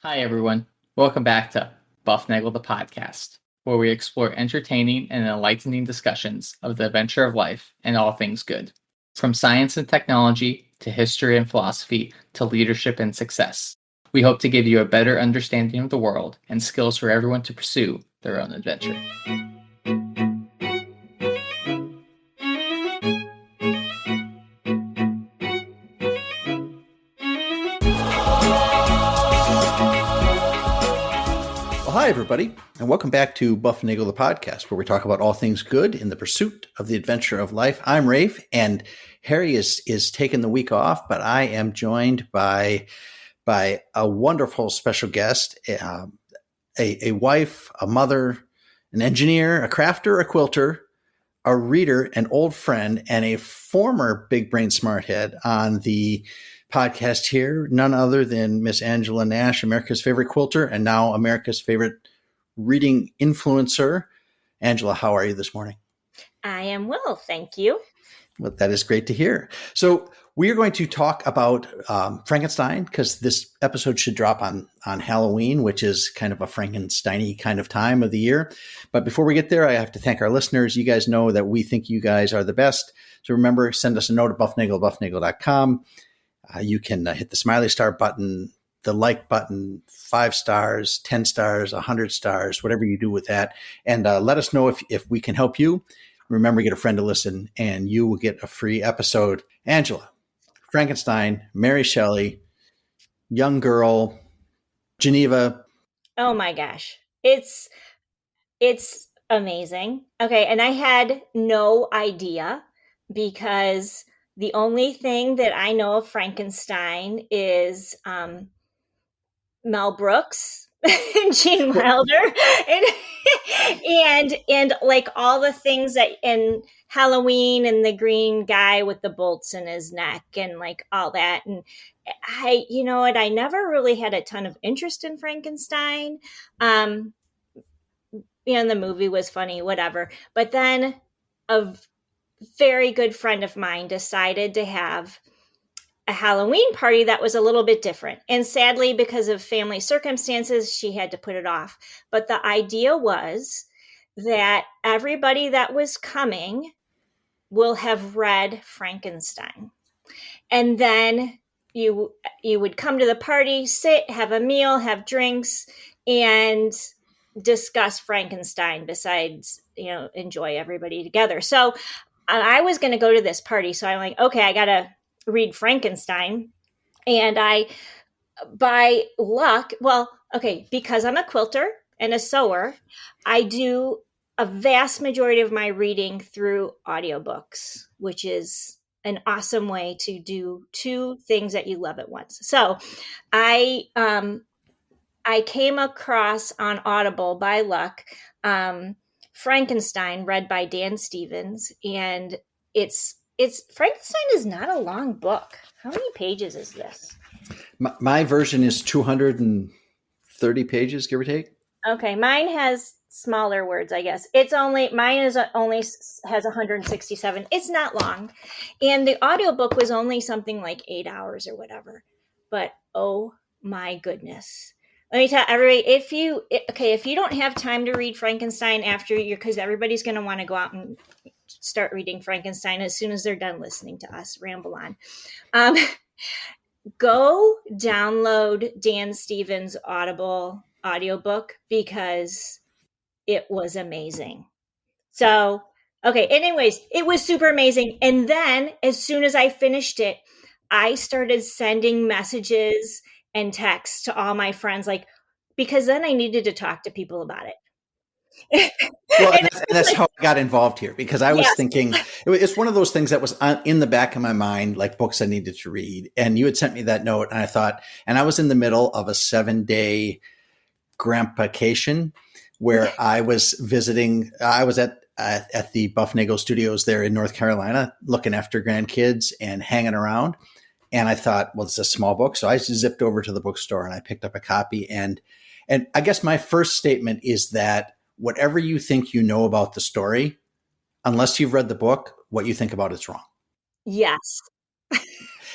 Hi, everyone. Welcome back to Bufnaglely the podcast, where we explore entertaining and enlightening discussions of the adventure of life and all things good. From science and technology to history and philosophy to leadership and success. We hope to give you a better understanding of the world and skills for everyone to pursue their own adventure. Hi, everybody, and welcome back to Bufnaglely the podcast, where we talk about all things good in the pursuit of the adventure of life. I'm Rafe, and Harry is taking the week off, but I am joined by a wonderful special guest, a wife, a mother, an engineer, a crafter, a quilter, a reader, an old friend, and a former big brain smarthead on the podcast here, none other than Miss Angela Nash, America's favorite quilter, and now America's favorite reading influencer. Angela, how are you this morning? I am well, thank you. Well, that is great to hear. So we are going to talk about Frankenstein, because this episode should drop on Halloween, which is kind of a Frankenstein-y kind of time of the year. But before we get there, I have to thank our listeners. You guys know that we think you guys are the best. So remember, send us a note at bufnaglely.com. You can hit the smiley star button, the like button, 5 stars, 10 stars, 100 stars, whatever you do with that. And let us know if we can help you. Remember, get a friend to listen, and you will get a free episode. Angela, Frankenstein, Mary Shelley, young girl, Geneva. Oh my gosh. It's amazing. Okay, and I had no idea, because the only thing that I know of Frankenstein is Mel Brooks and Gene Wilder and like all the things that in Halloween and the green guy with the bolts in his neck and like all that. And I never really had a ton of interest in Frankenstein. And the movie was funny, whatever. But then a very good friend of mine decided to have a Halloween party that was a little bit different. And sadly, because of family circumstances, she had to put it off. But the idea was that everybody that was coming will have read Frankenstein. And then you would come to the party, sit, have a meal, have drinks, and discuss Frankenstein besides, enjoy everybody together. So I was going to go to this party. So I'm like, okay, I got to read Frankenstein. And by luck, because I'm a quilter and a sewer, I do a vast majority of my reading through audiobooks, which is an awesome way to do two things that you love at once. So I came across on Audible by luck, Frankenstein, read by Dan Stevens, and it's Frankenstein is not a long book. How many pages is this? My version is 230 pages, give or take. Okay, mine has smaller words, I guess. Mine has 167. It's not long, and the audiobook was only something like 8 hours or whatever. But oh my goodness. Let me tell everybody, if you don't have time to read Frankenstein because everybody's going to want to go out and start reading Frankenstein as soon as they're done listening to us ramble on. Go download Dan Stevens' Audible audiobook, because it was amazing. So, okay. Anyways, it was super amazing. And then as soon as I finished it, I started sending messages and texts to all my friends, because then I needed to talk to people about it. Well, and that's how I got involved here, because I was thinking it's one of those things that was in the back of my mind, like books I needed to read. And you had sent me that note, and I thought, and I was in the middle of a 7-day grandpacation where I was visiting. I was at the Bufnaglely Studios there in North Carolina, looking after grandkids and hanging around. And I thought, well, it's a small book. So I zipped over to the bookstore and I picked up a copy. And I guess my first statement is that whatever you think you know about the story, unless you've read the book, what you think about it's wrong. Yes.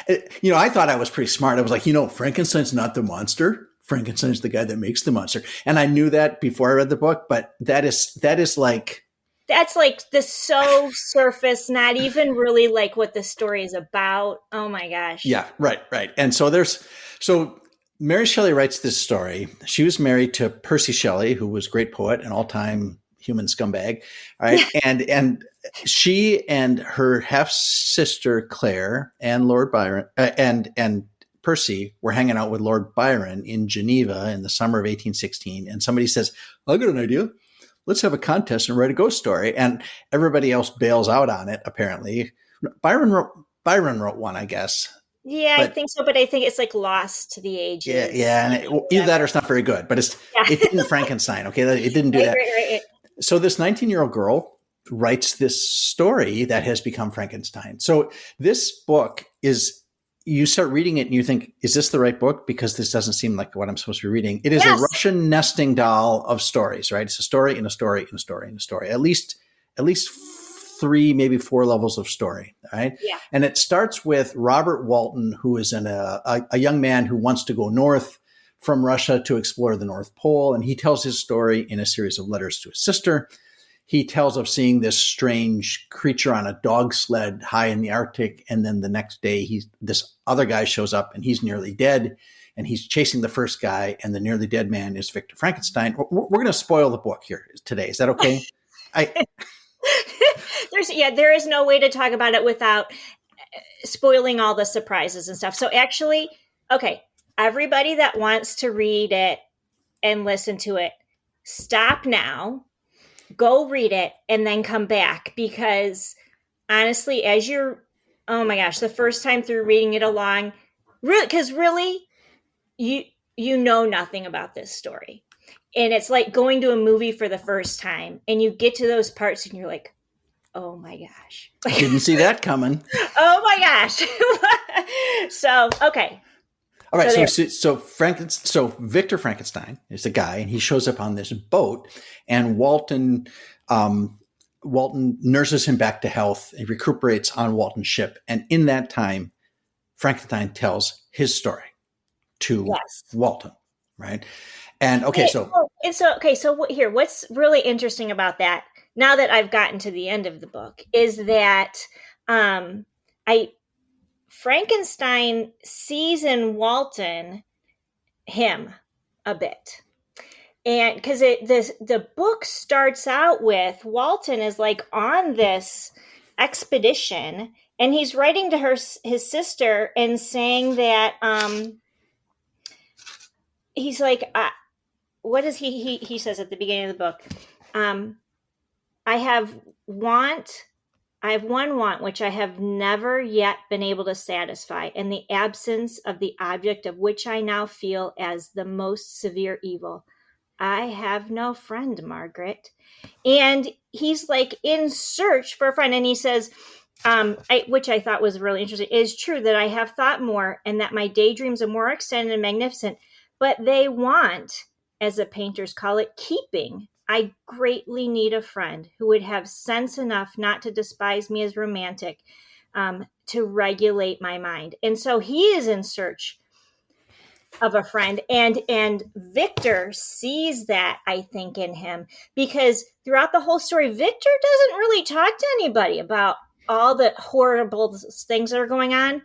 I thought I was pretty smart. I was like, Frankenstein's not the monster. Frankenstein's the guy that makes the monster. And I knew that before I read the book, but that is like, that's like the so surface, not even really like what the story is about. Oh my gosh. Yeah, right. And so Mary Shelley writes this story. She was married to Percy Shelley, who was a great poet, an all-time human scumbag. Right. and she and her half-sister Claire and Lord Byron and Percy were hanging out with Lord Byron in Geneva in the summer of 1816. And somebody says, I got an idea. Let's have a contest and write a ghost story. And everybody else bails out on it, apparently. Byron wrote one, I guess. Yeah, I think so. But I think it's like lost to the ages. Yeah. And either that or it's not very good. But it didn't Frankenstein. Okay. It didn't do that. Right. So this 19-year-old girl writes this story that has become Frankenstein. So this book is, you start reading it and you think, is this the right book? Because this doesn't seem like what I'm supposed to be reading. It is a Russian nesting doll of stories, right? It's a story and a story and a story and a story. At least 3, maybe 4 levels of story, right? Yeah. And it starts with Robert Walton, who is a young man who wants to go north from Russia to explore the North Pole. And he tells his story in a series of letters to his sister. He tells of seeing this strange creature on a dog sled high in the Arctic. And then the next day, this other guy shows up and he's nearly dead. And he's chasing the first guy. And the nearly dead man is Victor Frankenstein. We're going to spoil the book here today. Is that okay? There is no way to talk about it without spoiling all the surprises and stuff. So actually, okay, everybody that wants to read it and listen to it, stop now. Go read it and then come back, because honestly, oh my gosh, the first time through reading it along, because really, you know nothing about this story. And it's like going to a movie for the first time and you get to those parts and you're like, oh my gosh. I didn't see that coming. Oh my gosh. So, okay. All right, so Victor Frankenstein is the guy, and he shows up on this boat, and Walton nurses him back to health and recuperates on Walton's ship. And in that time, Frankenstein tells his story to Walton, right? And so here, what's really interesting about that, now that I've gotten to the end of the book, is that Frankenstein sees in Walton him a bit. And because the book starts out with Walton is like on this expedition, and he's writing to his sister and saying that he's like, what is he says at the beginning of the book? I have one want which I have never yet been able to satisfy, and the absence of the object of which I now feel as the most severe evil. I have no friend, Margaret. And he's like in search for a friend. And he says, which I thought was really interesting, it is true that I have thought more and that my daydreams are more extended and magnificent, but they want, as the painters call it, keeping. I greatly need a friend who would have sense enough not to despise me as romantic, to regulate my mind. And so he is in search of a friend. And Victor sees that, I think, in him, because throughout the whole story, Victor doesn't really talk to anybody about all the horrible things that are going on,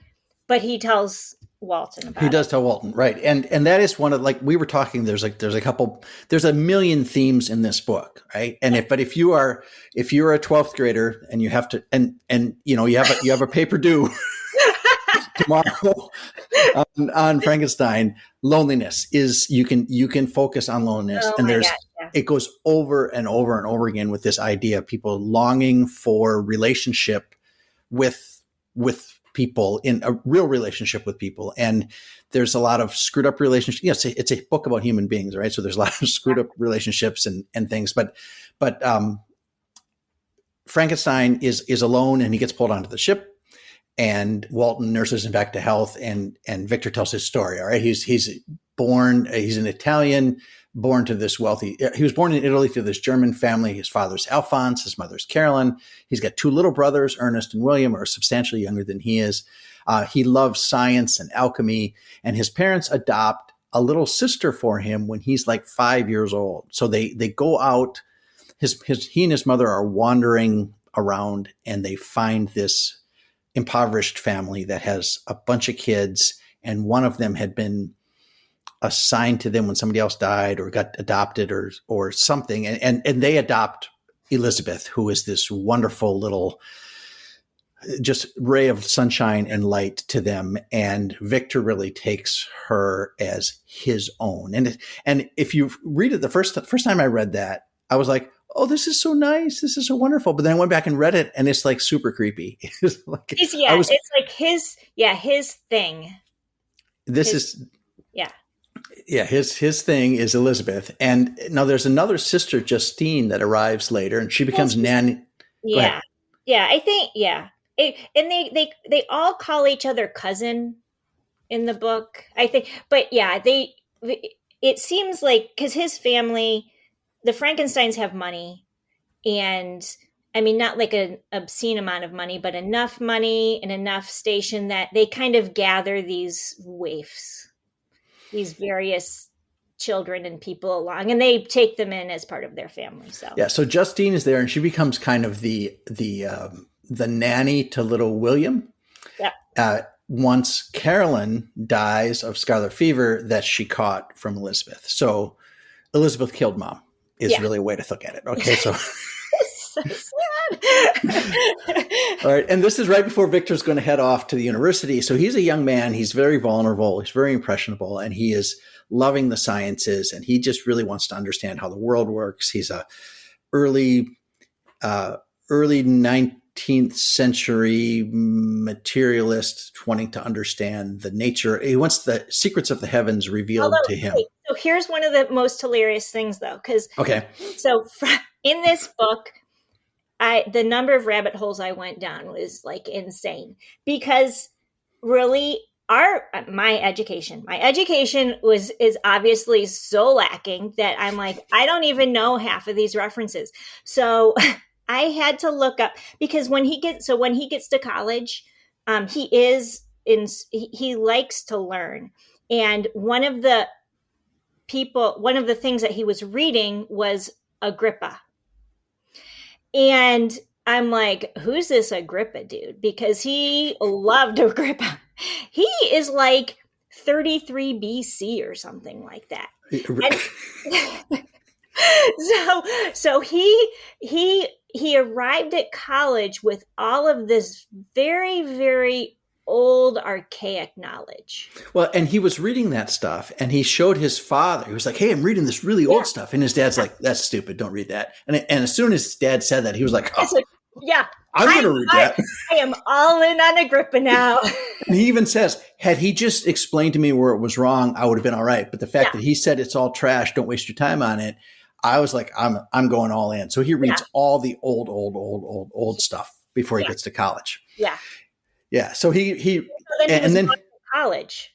but he tells Walton about it. He does tell Walton, right? And that is one of, like we were talking, there's a million themes in this book, right? And if you're a 12th grader and you have to and you have a paper due tomorrow on Frankenstein, loneliness is, you can focus on loneliness, and it goes over and over and over again with this idea of people longing for relationship with people, in a real relationship with people. And there's a lot of screwed up relationships. Yes, it's a book about human beings, right? So there's a lot of screwed up relationships and things, but Frankenstein is alone, and he gets pulled onto the ship, and Walton nurses him back to health, and Victor tells his story. All right. He's an Italian, born to this wealthy, he was born in Italy to this German family. His father's Alphonse, his mother's Carolyn. He's got 2 little brothers, Ernest and William, are substantially younger than he is. He loves science and alchemy, and his parents adopt a little sister for him when he's like 5 years old. So they go out, he and his mother are wandering around, and they find this impoverished family that has a bunch of kids, and one of them had been assigned to them when somebody else died or got adopted or something. And they adopt Elizabeth, who is this wonderful little just ray of sunshine and light to them. And Victor really takes her as his own. And if you read it, the first time I read that, I was like, oh, this is so nice. This is so wonderful. But then I went back and read it, and it's like super creepy. It's like, it's like his thing. His thing is Elizabeth. And now there's another sister, Justine, that arrives later, and she becomes nanny. Yeah. Yeah. I think, yeah. And they all call each other cousin in the book, I think. But yeah, it seems like, because his family, the Frankensteins have money, and I mean, not like an obscene amount of money, but enough money and enough station that they kind of gather these waifs, these various children and people along, and they take them in as part of their family. So Justine is there, and she becomes kind of the nanny to little William. Yeah. Once Carolyn dies of scarlet fever that she caught from Elizabeth. So Elizabeth killed mom is really a way to look at it. Okay, so. So sad. All right, and this is right before Victor's going to head off to the university. So he's a young man. He's very vulnerable. He's very impressionable, and he is loving the sciences, and he just really wants to understand how the world works. He's a early 19th century materialist wanting to understand the nature. He wants the secrets of the heavens revealed to him. So here's one of the most hilarious things, though, because in this book, the number of rabbit holes I went down was like insane, because really my education is obviously so lacking that I'm like, I don't even know half of these references. So I had to look up, because when he gets to college, he likes to learn. And one of the things that he was reading was Agrippa. And I'm like, who's this Agrippa dude? Because he loved Agrippa. He is like 33 BC or something like that. So he arrived at college with all of this very, very old, archaic knowledge. Well, and he was reading that stuff, and he showed his father. He was like, hey, I'm reading this really old stuff. And his dad's like, that's stupid. Don't read that. And as soon as his dad said that, he was like, oh, I'm going to read that. I am all in on Agrippa now. And he even says, had he just explained to me where it was wrong, I would have been all right. But the fact that he said it's all trash, don't waste your time on it, I was like, I'm going all in. So he reads all the old stuff before he gets to college. Yeah. Yeah. So he then college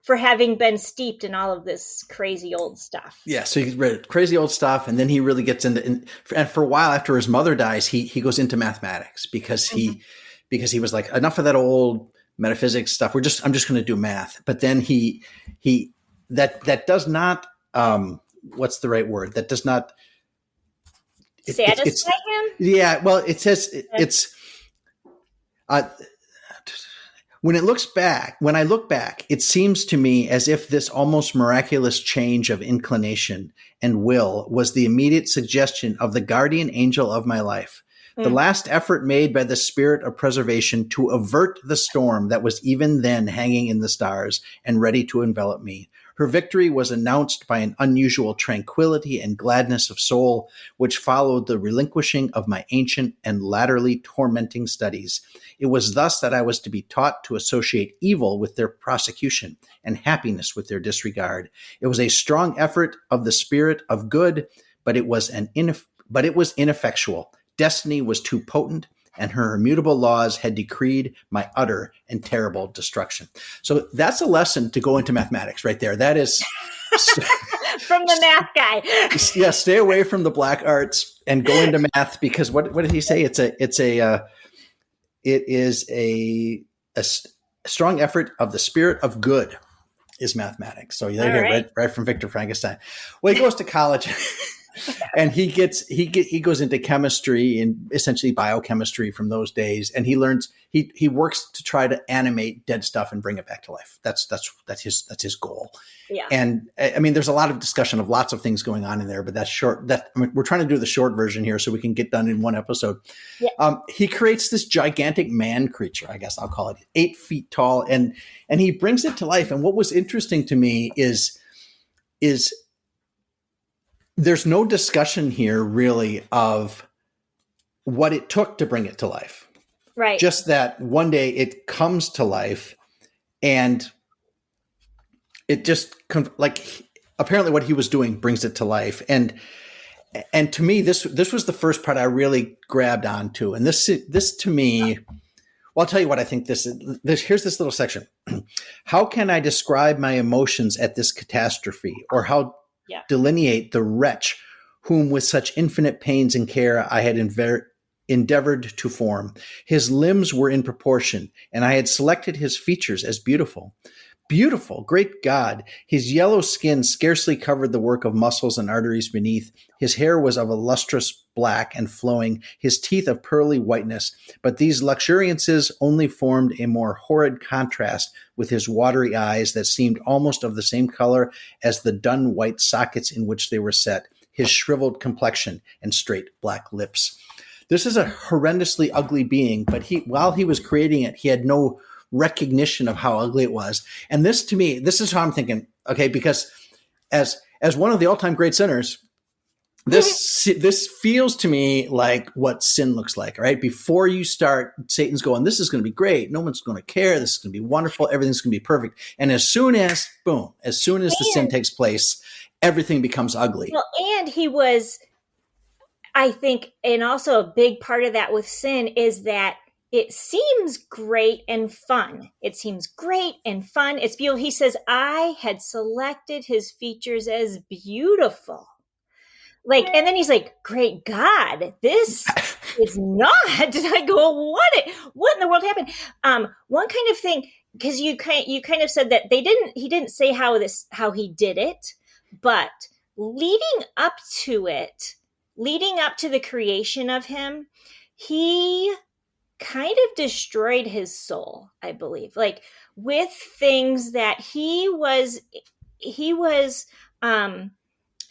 for having been steeped in all of this crazy old stuff. Yeah. So he read crazy old stuff, and then he really gets into, and for a while after his mother dies, he goes into mathematics because he was like, enough of that old metaphysics stuff. I'm just going to do math. But then that does not, what's the right word? That does not satisfy him. Yeah. Well, it says it's, when I look back, it seems to me as if this almost miraculous change of inclination and will was the immediate suggestion of the guardian angel of my life, the last effort made by the spirit of preservation to avert the storm that was even then hanging in the stars and ready to envelop me. Her victory was announced by an unusual tranquility and gladness of soul, which followed the relinquishing of my ancient and latterly tormenting studies. It was thus that I was to be taught to associate evil with their prosecution and happiness with their disregard. It was a strong effort of the spirit of good, but it was ineffectual. Destiny was too potent, and her immutable laws had decreed my utter and terrible destruction. So that's a lesson to go into mathematics right there. That is from the math guy. Yeah, stay away from the black arts and go into math, because what did he say? It is a strong effort of the spirit of good. is mathematics. So you All hear right. right from Victor Frankenstein. Well, he goes to college and he goes into chemistry and essentially biochemistry from those days. And he learns, he works to try to animate dead stuff and bring it back to life. That's his goal. Yeah. And I mean, there's a lot of discussion of lots of things going on in there, but we're trying to do the short version here so we can get done in one episode. Yeah. He creates this gigantic man creature, I guess I'll call it, 8 feet tall, and he brings it to life. And what was interesting to me is there's no discussion here really of what it took to bring it to life. Right. Just that one day it comes to life, and it just apparently what he was doing brings it to life. And to me, this was the first part I really grabbed onto. And this to me, well, I'll tell you what I think this is. Here's this little section. How can I describe my emotions at this catastrophe, or how delineate the wretch whom with such infinite pains and care I had endeavored to form? His limbs were in proportion, and I had selected his features as beautiful. Beautiful, great God. His yellow skin scarcely covered the work of muscles and arteries beneath. His hair was of a lustrous black and flowing, his teeth of pearly whiteness. But these luxuriances only formed a more horrid contrast with his watery eyes that seemed almost of the same color as the dun white sockets in which they were set, his shriveled complexion and straight black lips. This is a horrendously ugly being, but while he was creating it, he had no recognition of how ugly it was. And this, to me, this is how I'm thinking, okay, because as one of the all-time great sinners, this feels to me like what sin looks like, right? Before you start, Satan's going, this is going to be great. No one's going to care. This is going to be wonderful. Everything's going to be perfect. And as soon as the sin takes place, everything becomes ugly. Well, and he was, I think, and also a big part of that with sin is that it seems great and fun. It seems great and fun. It's beautiful. He says, I had selected his features as beautiful. And then he's like, great God, this is not. I go, what in the world happened? One kind of thing, because you kind of said that he didn't say how he did it, but leading up to the creation of him, he kind of destroyed his soul, I believe, with things that he was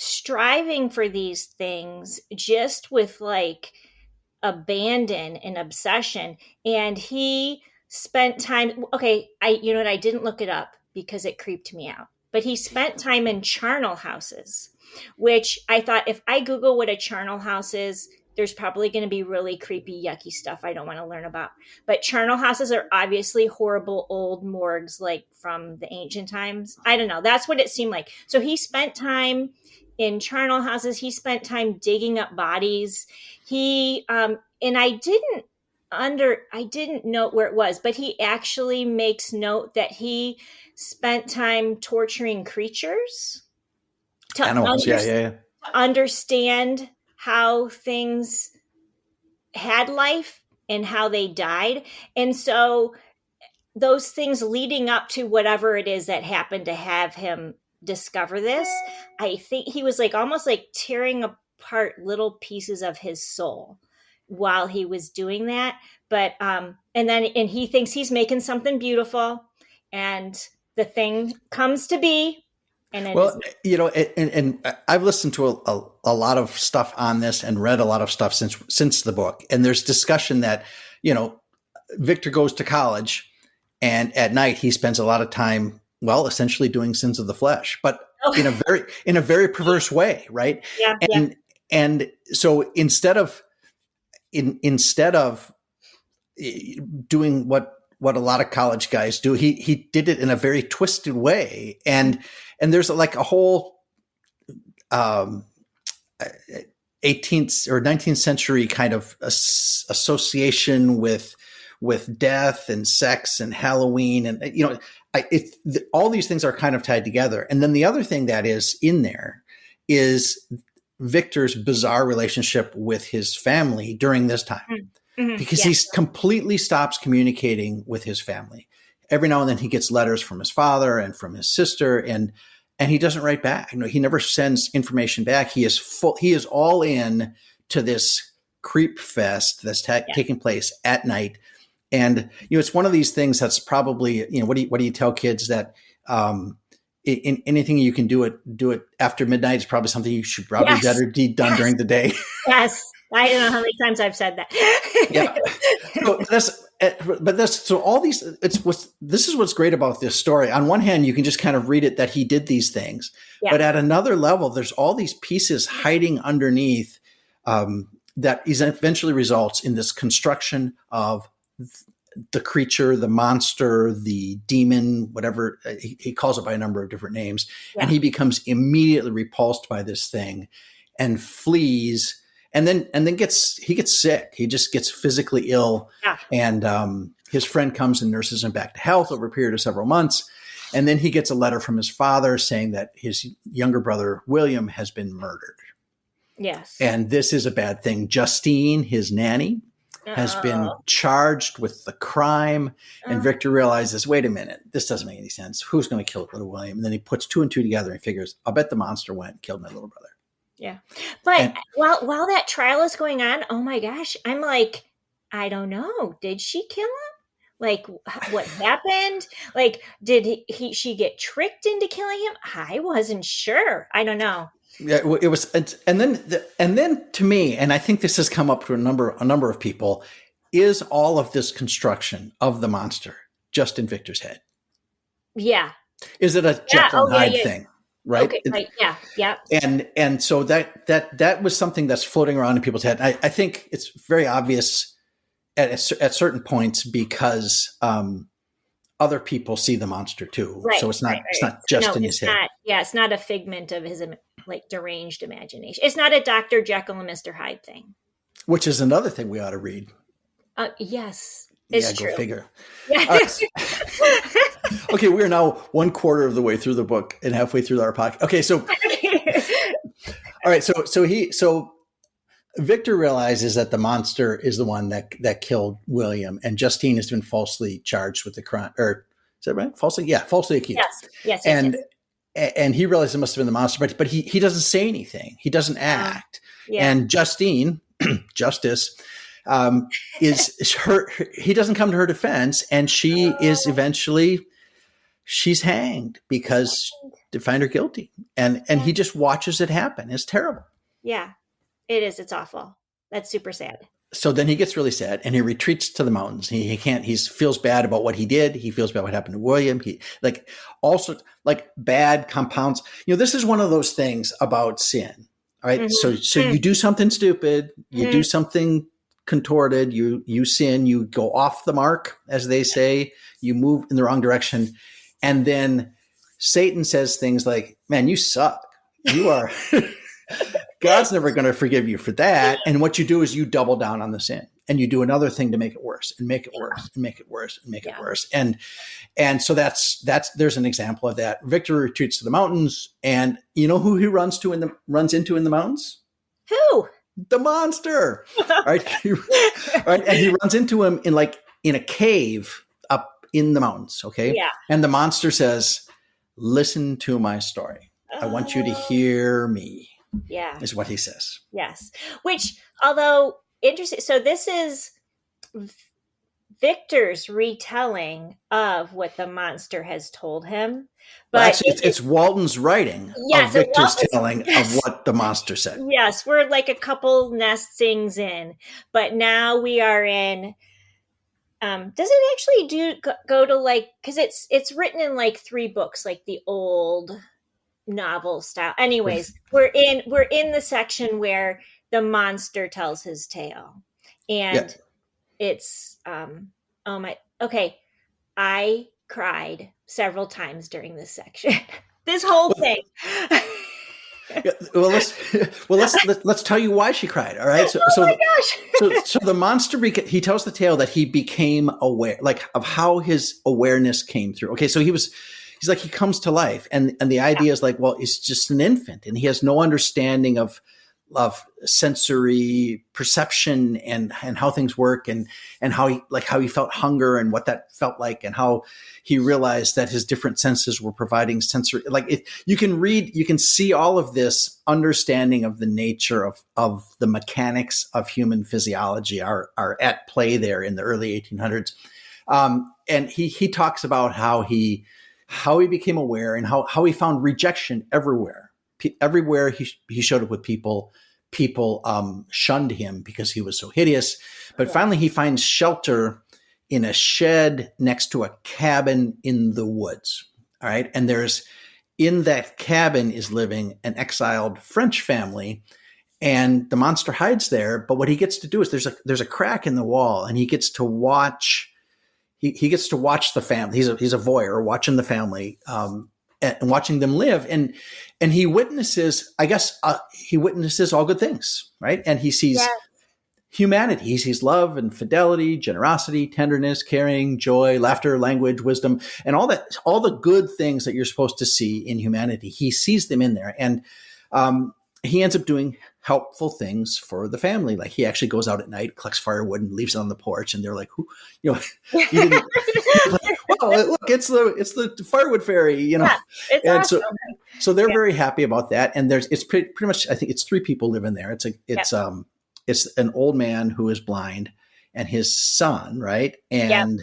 striving for these things just with abandon and obsession. And he spent time, I didn't look it up because it creeped me out, but he spent time in charnel houses, which I thought, if I Google what a charnel house is, there's probably going to be really creepy, yucky stuff I don't want to learn about. But charnel houses are obviously horrible old morgues, from the ancient times. I don't know. That's what it seemed like. So he spent time in charnel houses. He spent time digging up bodies. And I didn't note where it was, but he actually makes note that he spent time torturing creatures Animals, to understand how things had life and how they died. And so those things leading up to whatever it is that happened to have him discover this, I think he was almost tearing apart little pieces of his soul while he was doing that. But and he thinks he's making something beautiful, and the thing comes to be. And I've listened to a lot of stuff on this and read a lot of stuff since the book. And there's discussion that, Victor goes to college, and at night he spends a lot of time, essentially doing sins of the flesh, but in a very perverse way, right? Yeah. And so instead of doing what a lot of college guys do, he did it in a very twisted way. And there's a whole 18th or 19th century kind of association with death and sex and Halloween. And, all these things are kind of tied together. And then the other thing that is in there is Victor's bizarre relationship with his family during this time. Mm-hmm. Because he completely stops communicating with his family. every now and then he gets letters from his father and from his sister, and he doesn't write back. He never sends information back. He is all in to this creep fest that's taking place at night. And, it's one of these things that's probably, what do you tell kids that, in anything you can do it after midnight is probably something you should probably better be done during the day. Yes. I don't know how many times I've said that. Yeah. So all these, this is what's great about this story. On one hand, you can just kind of read it that he did these things, but at another level, there's all these pieces hiding underneath, that eventually results in this construction of the creature, the monster, the demon, whatever he calls it by a number of different names. Yeah. And he becomes immediately repulsed by this thing and flees. And then he gets sick. He just gets physically ill. Yeah. And his friend comes and nurses him back to health over a period of several months. And then he gets a letter from his father saying that his younger brother, William, has been murdered. Yes. And this is a bad thing. Justine, his nanny, has been charged with the crime. And Victor realizes, wait a minute, this doesn't make any sense. Who's going to kill little William? And then he puts 2 and 2 together and figures, I'll bet the monster went and killed my little brother. Yeah. But while that trial is going on, oh my gosh, I'm like, I don't know. Did she kill him? Like, what happened? Like, did she get tricked into killing him? I wasn't sure. I don't know. Yeah, it was, and then to me, and I think this has come up to a number of people, is all of this construction of the monster just in Victor's head? Yeah. Is it a Jekyll and Hyde thing? Right. Okay. Right. Yeah. Yeah. And so that was something that's floating around in people's head. I think it's very obvious at certain points because other people see the monster too. Right, so it's not just in his head. It's not a figment of his deranged imagination. It's not a Dr. Jekyll and Mr. Hyde thing. Which is another thing we ought to read. Yes. It's true. Go figure. Yeah. Okay, we are now 1/4 of the way through the book and halfway through our podcast. Okay, so all right, so Victor realizes that the monster is the one that killed William, and Justine has been falsely charged with the crime. Or is that right? Falsely accused. Yes. And he realizes it must have been the monster, but he doesn't say anything. He doesn't act. And Justine, Justice, he doesn't come to her defense, and she is eventually she's hanged because to find her guilty, and he just watches it happen. It's terrible. Yeah, it is. It's awful. That's super sad. So then he gets really sad and he retreats to the mountains. He feels bad about what he did. He feels bad what happened to William. He also bad compounds. This is one of those things about sin, right? Mm-hmm. So you do something stupid, you do something contorted, you sin, you go off the mark, as they say, you move in the wrong direction. And then Satan says things like, man, you suck. You are, God's never going to forgive you for that. And what you do is you double down on the sin and you do another thing to make it worse and make it worse and make it worse and make it worse. And so that's, there's an example of that. Victor retreats to the mountains, and you know who he runs into in the mountains? Who? The monster. Right. Right. And he runs into him in a cave up in the mountains. Okay. Yeah. And the monster says, listen to my story. I want you to hear me. Yeah. Is what he says. Yes. Which, although interesting, so this is Victor's retelling of what the monster has told him. But well, actually, it's Walton's writing of Victor's telling of what the monster said. Yes. We're like a couple nestings in, but now we are in, does it actually go to because it's written in 3 books, like the old novel style. Anyways, we're in the section where the monster tells his tale, and it's I cried several times during this section. This whole thing. Well, let's tell you why she cried. All right. So the monster, he tells the tale that he became aware, of how his awareness came through. Okay. So he's he comes to life, and the idea is well, he's just an infant and he has no understanding of sensory perception and how things work and how he felt hunger and what that felt like and how he realized that his different senses were providing sensory, you can see all of this understanding of the nature of the mechanics of human physiology are at play there in the early 1800s. And he talks about how he became aware and how he found rejection everywhere. Everywhere he showed up with people shunned him because he was so hideous. But finally, he finds shelter in a shed next to a cabin in the woods. All right. And in that cabin is living an exiled French family. And the monster hides there. But what he gets to do is there's a crack in the wall, and he gets to watch. He gets to watch the family. He's a voyeur watching the family, and watching them live. And he witnesses, he witnesses all good things, right? And he sees humanity. He sees love and fidelity, generosity, tenderness, caring, joy, laughter, language, wisdom, and all the good things that you're supposed to see in humanity. He sees them in there. And he ends up doing helpful things for the family. Like he actually goes out at night, collects firewood, and leaves it on the porch. And they're like, you didn't, well, look, it's the firewood fairy, Yeah, it's and awesome. so they're very happy about that. And it's pretty much, I think it's 3 people live in there. It's an old man who is blind and his son, right? And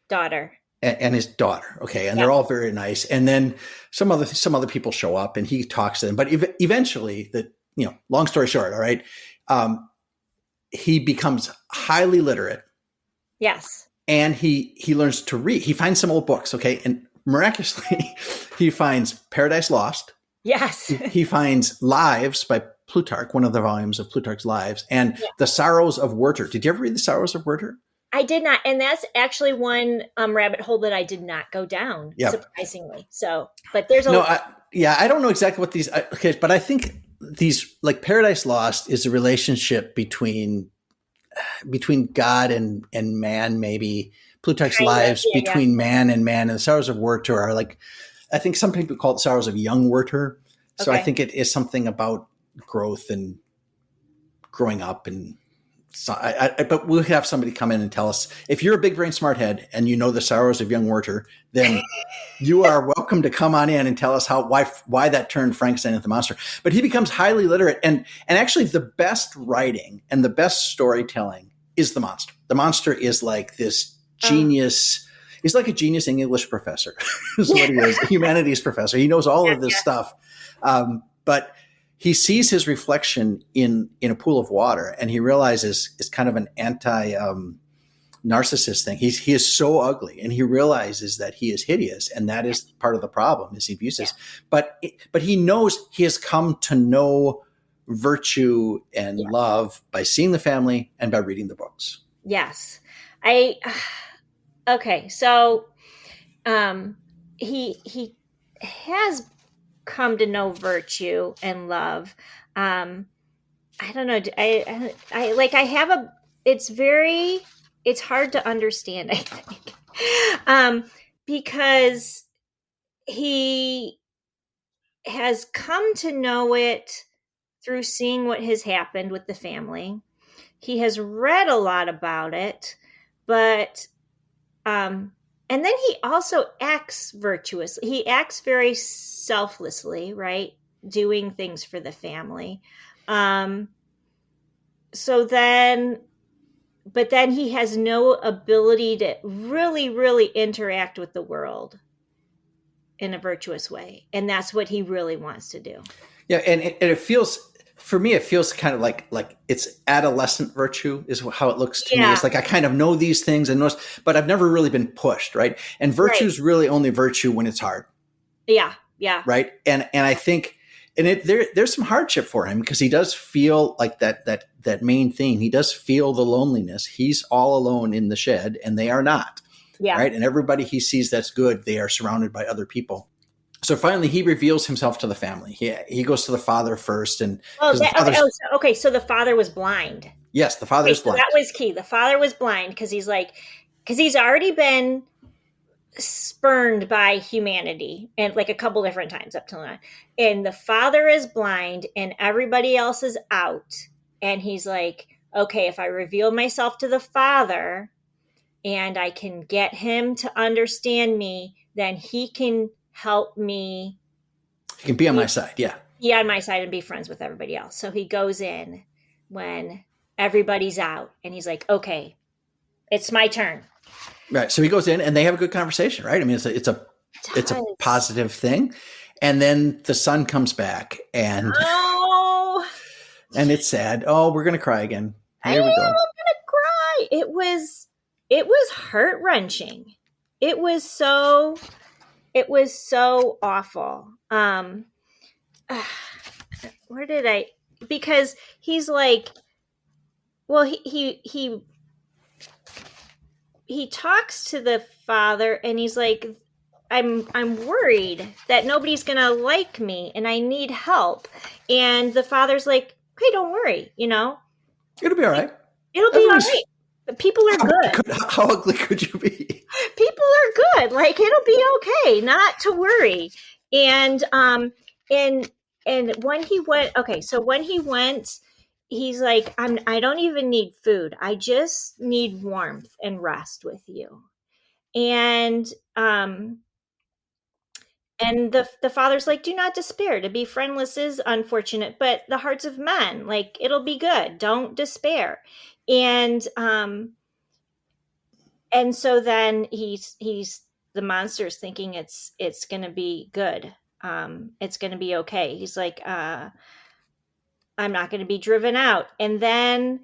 daughter. And his daughter. Okay. And they're all very nice. And then some other people show up and he talks to them, but eventually long story short, all right. He becomes highly literate. Yes. And he learns to read. He finds some old books. Okay. And miraculously he finds Paradise Lost. Yes. He finds Lives by Plutarch, one of the volumes of Plutarch's Lives, and The Sorrows of Werther. Did you ever read The Sorrows of Werther? I did not. And that's actually one rabbit hole that I did not go down, surprisingly. So, but there's I don't know exactly what these, but I think these, like Paradise Lost is a relationship between God and man, maybe. Plutarch's Lives between man, and The Sorrows of Werther are like, I think some people call it Sorrows of Young Werther. So I think it is something about growth and growing up. And so but we'll have somebody come in and tell us, if you're a big brain smart head and you know The Sorrows of Young Werther, then you are welcome to come on in and tell us why that turned Frankenstein into the monster. But he becomes highly literate, and actually the best writing and the best storytelling is the monster. The monster is like this genius. He's like a genius English professor. Is what he is, a humanities professor. He knows all of this stuff. But he sees his reflection in a pool of water, and he realizes it's kind of an narcissist thing. He is so ugly, and he realizes that he is hideous, and that is part of the problem, is he views this. But he knows he has come to know virtue and love by seeing the family and by reading the books. Yes. Okay. So, he has come to know virtue and love. I don't know. It's hard to understand, I think, because he has come to know it through seeing what has happened with the family. He has read a lot about it, but, and then he also acts virtuously. He acts very selflessly, right? Doing things for the family. But then he has no ability to really, really interact with the world in a virtuous way. And that's what he really wants to do. Yeah. And it feels, for me, it feels kind of like it's adolescent virtue is how it looks to me. It's like, I kind of know these things but I've never really been pushed. Right. And virtue is really only virtue when it's hard. Yeah. Yeah. Right. And I think, there's some hardship for him, because he does feel like that main theme. He does feel the loneliness. He's all alone in the shed, and they are not. Yeah. Right. And everybody he sees that's good, they are surrounded by other people. So finally, he reveals himself to the family. He goes to the father first, and so the father was blind. Yes, the father is blind. So that was key. The father was blind because he's already been spurned by humanity, and like a couple different times up till now. And the father is blind and everybody else is out. And he's like, okay, if I reveal myself to the father and I can get him to understand me, then he can help me. He can be on my side. Yeah. Be on my side and be friends with everybody else. So he goes in when everybody's out and he's like, okay, it's my turn. Right. So he goes in and they have a good conversation, right? I mean, it's a positive thing. And then the son comes back and and it's sad. Oh, we're going to cry again. Here we go. I'm going to cry. It was heart-wrenching. It was so awful. Where did I, because he's like, well, he talks to the father and he's like, I'm worried that nobody's gonna like me and I need help. And the father's like, okay, don't worry, it'll be all right. It'll be all right. People are good. How ugly could you be? People are good. Like, it'll be okay, not to worry. And when he went, he's like, I don't even need food. I just need warmth and rest with you. And the father's like, do not despair. To be friendless is unfortunate, but the hearts of men, like, it'll be good. Don't despair. And so then he's the monster's thinking it's going to be good. It's going to be okay. He's like, I'm not going to be driven out. And then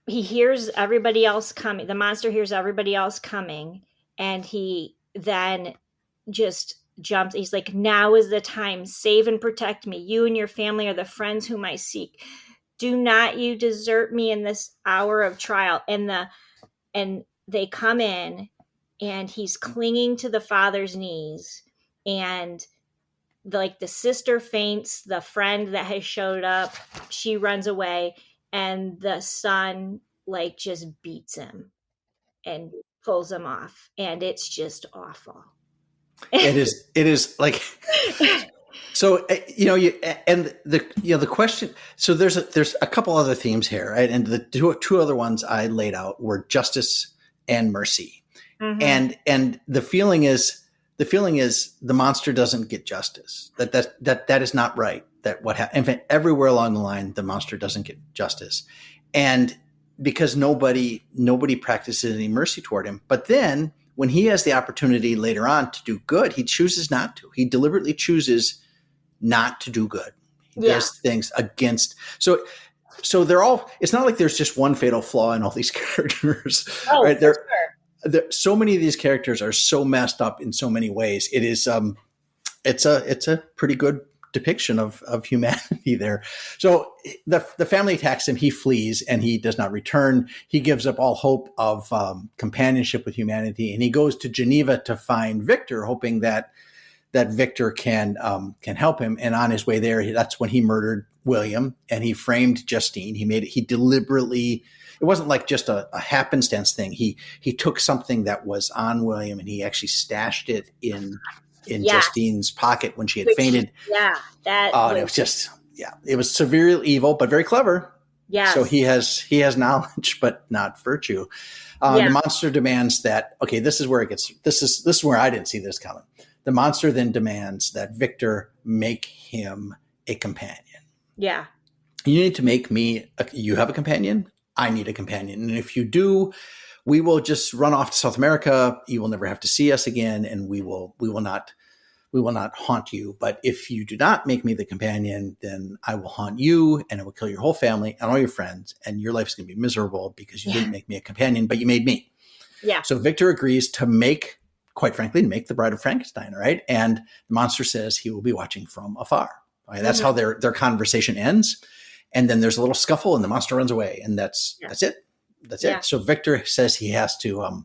he hears everybody else coming. The monster hears everybody else coming, and he then just jumps. He's like, now is the time. Save and protect me. You and your family are the friends whom I seek. Do not you desert me in this hour of trial. And they come in, and he's clinging to the father's knees, and the sister faints. The friend that has showed up, she runs away, and the son just beats him and pulls him off, and it's just awful. It is like, so, and the question, so there's a couple other themes here, right? And the two other ones I laid out were justice and mercy. Mm-hmm. And the feeling is the monster doesn't get justice. That is not right. That what happened, in fact, everywhere along the line, the monster doesn't get justice. And because nobody practices any mercy toward him. But then when he has the opportunity later on to do good, he chooses not to. He deliberately chooses not to do good. He does things against. So they're all, it's not like there's just one fatal flaw in all these characters. Oh, right? For sure. So many of these characters are so messed up in so many ways. It is, it's a pretty good depiction of humanity there. So the family attacks him, he flees, and he does not return. He gives up all hope of companionship with humanity, and he goes to Geneva to find Victor, hoping that Victor can help him. And on his way there, that's when he murdered William, and he framed Justine. He deliberately, it wasn't like just a happenstance thing. He took something that was on William, and he actually stashed it in Justine's pocket when she had fainted. Yeah. It was just, it was severely evil, but very clever. Yeah. So he has knowledge, but not virtue. The monster demands that, okay, this is where I didn't see this coming. The monster then demands that Victor make him a companion. Yeah. You need to make me, you have a companion? I need a companion. And if you do, we will just run off to South America. You will never have to see us again. And we will not haunt you. But if you do not make me the companion, then I will haunt you, and it will kill your whole family and all your friends. And your life's going to be miserable because you didn't make me a companion, but you made me. Yeah. So Victor agrees to make the Bride of Frankenstein, right? And the monster says he will be watching from afar. Right? That's how their conversation ends. And then there's a little scuffle, and the monster runs away, and that's it. That's it. So Victor says he has to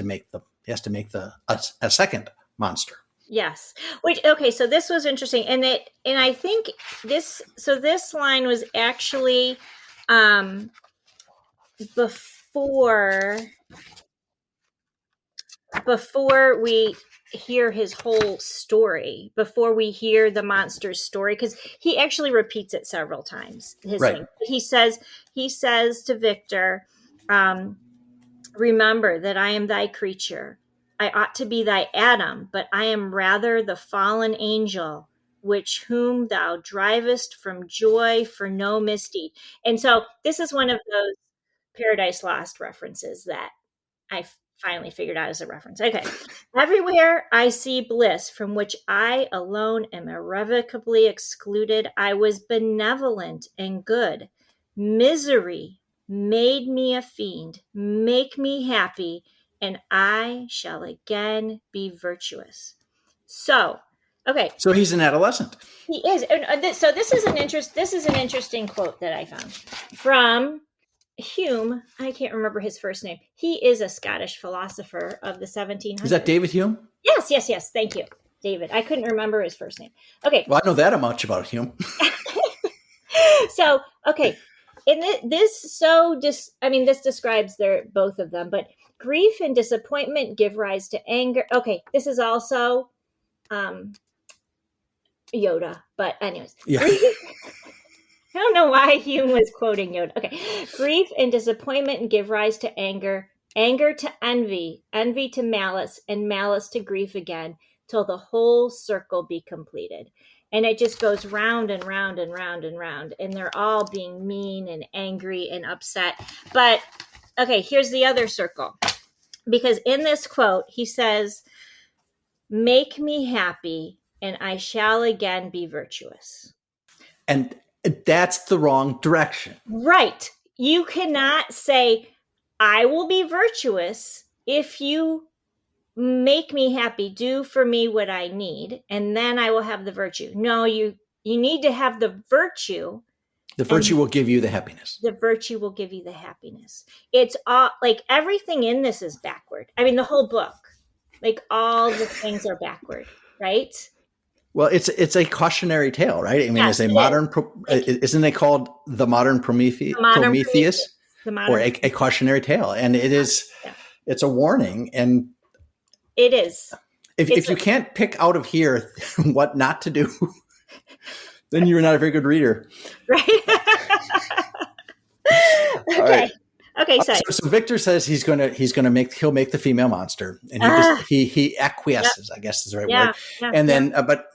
make a second monster. Yes. So this was interesting. And I think this line was actually before before we hear his whole story, before we hear the monster's story, because he actually repeats it several times. His Right. thing. He says to Victor, remember that I am thy creature. I ought to be thy Adam, but I am rather the fallen angel, which whom thou drivest from joy for no misdeed. And so this is one of those Paradise Lost references that I finally figured out as a reference. Okay. Everywhere I see bliss from which I alone am irrevocably excluded. I was benevolent and good. Misery made me a fiend. Make me happy, and I shall again be virtuous. So, okay. So he's an adolescent. He is. So this is an interesting quote that I found from Hume. I can't remember his first name. He is a Scottish philosopher of the 1700s. Is that David Hume? Yes. Thank you, David. I couldn't remember his first name. Okay. Well, I know that much about Hume. So, okay. This describes both of them, but grief and disappointment give rise to anger. Okay. This is also Yoda, but anyways. Yeah. I don't know why Hume was quoting Yoda. Okay. Grief and disappointment give rise to anger, anger to envy, envy to malice, and malice to grief again, till the whole circle be completed. And it just goes round and round and round and round. And they're all being mean and angry and upset. But, okay, here's the other circle. Because in this quote, he says, make me happy, and I shall again be virtuous. And that's the wrong direction. Right. You cannot say, I will be virtuous if you make me happy, do for me what I need, and then I will have the virtue. No, you need to have the virtue. The virtue will give you the happiness. The virtue will give you the happiness. It's all, like, everything in this is backward. I mean, the whole book, like, all the things are backward, right? Well, it's a cautionary tale, right? I mean, yes, it's a modern, isn't it called the modern Prometheus? Or a cautionary tale. And it is, it's a warning. And it is. If you can't pick out of here what not to do, then you're not a very good reader. Right. Okay. Right. Okay. So Victor says he'll make the female monster, and he acquiesces. I guess is the right word. Yeah, and then, but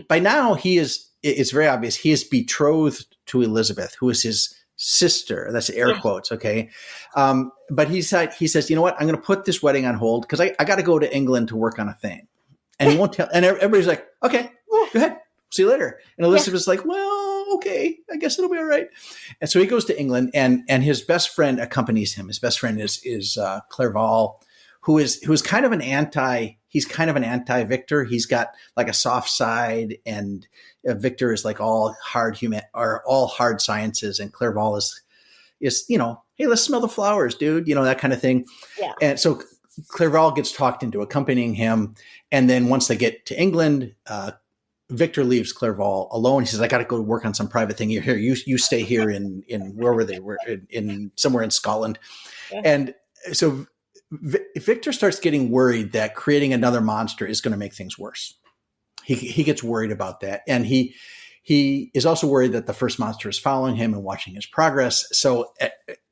by now it's very obvious he is betrothed to Elizabeth, who is his sister. That's air quotes. Okay. But he says, you know what? I'm going to put this wedding on hold because I got to go to England to work on a thing, and he won't tell. And everybody's like, okay, go ahead. See you later. And Elizabeth's like, well, okay, I guess it'll be all right. And so he goes to England, and his best friend accompanies him. His best friend is Clerval, who's kind of an anti-Victor. He's got like a soft side, and Victor is like all hard sciences, and Clerval is hey, let's smell the flowers, dude, that kind of thing. Yeah. And so Clerval gets talked into accompanying him, and then once they get to England, Victor leaves Clerval alone. He says, I got to go work on some private thing. You're here. You stay here in where were they? We're in somewhere in Scotland. Yeah. And so Victor starts getting worried that creating another monster is going to make things worse. He gets worried about that. And he is also worried that the first monster is following him and watching his progress. So